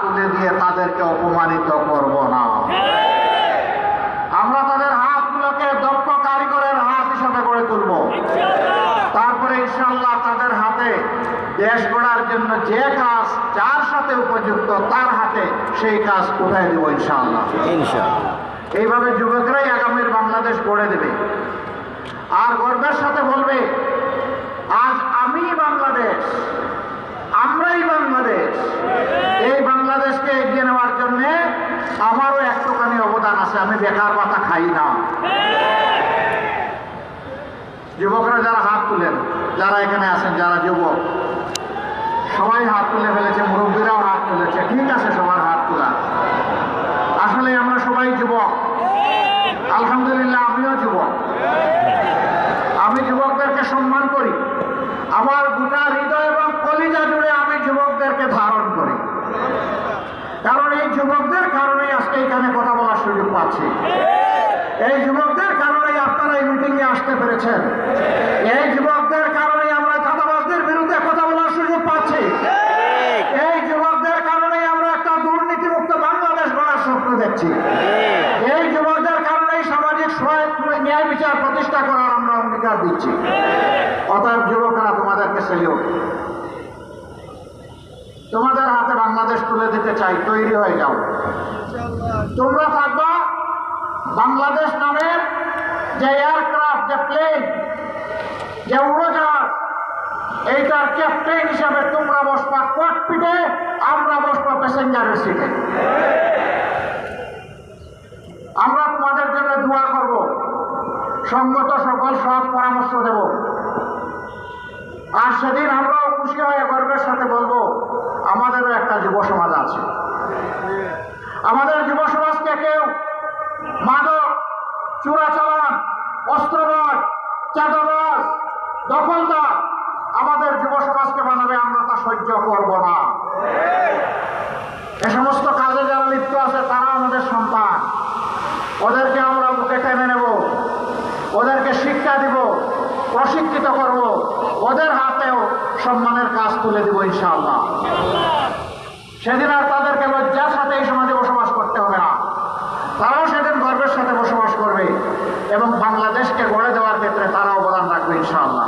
তুলে দিয়ে তাদেরকে অপমানিত করব না। আমরা তাদের হাতগুলোকে দক্ষ কারিগরের হাত হিসাবে গড়ে তুলব। তারপরে ইনশাআল্লাহ তাদের হাতে দেশ গড়ার জন্য যে কাজ যার সাথে উপযুক্ত তার হাতে সেই কাজ উঠাই দেব ইনশাআল্লাহ। এইভাবে যুবকরাই আগামীর বাংলাদেশ গড়ে দেবে আর গর্বের সাথে বলবে, আজ আমি বাংলাদেশ, আমরাই বাংলাদেশ। এই বাংলাদেশকে এগিয়ে নেওয়ার জন্য আমারও একটুখানি অবদান আছে, আমি বেকার ভাতা খাই না। যুবকরা যারা হাত তুলেন, যারা এখানে আছেন, যারা যুবক সবাই হাত তুলে ফেলেছে, মুরব্বীরাও হাত তুলেছে, ঠিক আছে সবার হাত তোলা। আসলে আমরা সবাই যুবক, আলহামদুলিল্লাহ আমিও যুবক। আমি যুবকদেরকে সম্মান করি, আমার গোটা হৃদয় এবং কলিজা জুড়ে আমি যুবকদেরকে ধারণ করি, কারণ এই যুবকদের কারণেই আজকে এখানে কথা বলার সুযোগ পাচ্ছি। এই যুবকদের কারণেই আপনারা এই মিটিংয়ে আসতে পেরেছেন। এই যুবকদের কারণেই আমরা চাঁদাবাজদের বিরুদ্ধে কথা বলার সুযোগ পাচ্ছি। এই যুবকদের কারণেই আমরা একটা দুর্নীতিমুক্ত বাংলাদেশ গড়ার স্বপ্ন দেখছি। এই যুবকদের কারণেই সামাজিক ন্যায় বিচার প্রতিষ্ঠা করার আমরা অঙ্গীকার দিচ্ছি। অতএব যুবকরা, তোমাদেরকে সেলিউট। তোমাদের হাতে বাংলাদেশ তুলে দিতে চাই, তৈরি হয়ে যাও। তোমরা থাকবা বাংলাদেশ নামের যে এয়ারক্রাফট, যে প্লেন, যে উড়োজাহাজ, এইটার ক্যাপ্টেন হিসাবে তোমরা বসবা ককপিটে, আমরা বসবা প্যাসেঞ্জারের সিটে। আমরা তোমাদের জন্য দোয়া করব, সঙ্গত সকল সৎ পরামর্শ দেব। আর সেদিন আমরাও খুশি হয়ে গর্বের সাথে বলবো, আমাদেরও একটা যুব সমাজ আছে। আমাদের যুব সমাজকে কেউ মাদক, চোরাচালান, অস্ত্রবাজ, চাঁদাবাজ, দখলদার আমাদের যুব সমাজকে বানাবে, আমরা তা সহ্য করব না। এ সমস্ত কাজে যারা লিপ্ত আছে তারা আমাদের সন্তান, ওদেরকে আমরা বুকে টেনে নেব, ওদেরকে শিক্ষা দিব, প্রশিক্ষিত করব, ওদের হাতেও সম্মানের কাজ তুলে দিব ইনশাআল্লাহ। সেদিন আর তাদেরকে লজ্জার সাথে এই সমাজে বসবাস করতে হবে না, তারাও সেদিন গর্বের সাথে বসবাস করবে এবং বাংলাদেশকে গড়ে দেওয়ার ক্ষেত্রে তারা অবদান রাখবে ইনশাআল্লাহ।